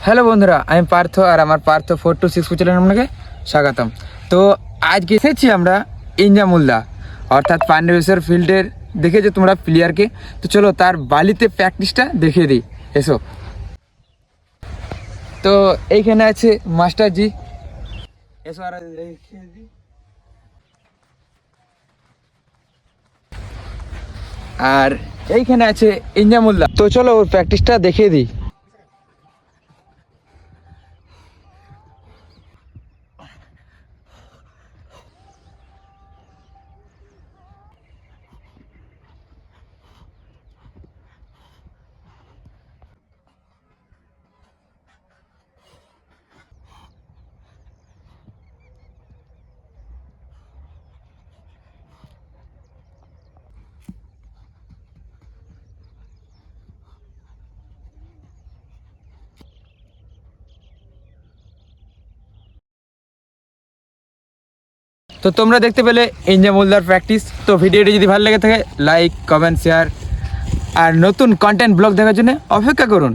Hello বন্ধুরা, আমি পার্থ আর আমার পার্থ 426 চ্যানেলে আপনাকে স্বাগতম। তো আজকে এসেছি আমরা ইঞ্জামুলদা অর্থাৎ পান্ডবেশ্বর ফিল্ডের। দেখেছো তোমরা প্লেয়ারকে, তো চলো তার বালিতে প্র্যাকটিসটা দেখিয়ে দিই, এসো। তো এইখানে আছে মাস্টারজি, এসো। আর আর এইখানে আছে ইঞ্জামুলদা, তো চলো ওর প্র্যাকটিসটা দেখিয়ে দিই। তো তোমরা দেখতে পেলে ইঞ্জামুলদার প্র্যাকটিস। তো ভিডিওটি যদি ভালো লেগে থাকে লাইক, কমেন্ট, শেয়ার আর নতুন কন্টেন্ট ব্লগ দেখার জন্য অপেক্ষা করুন।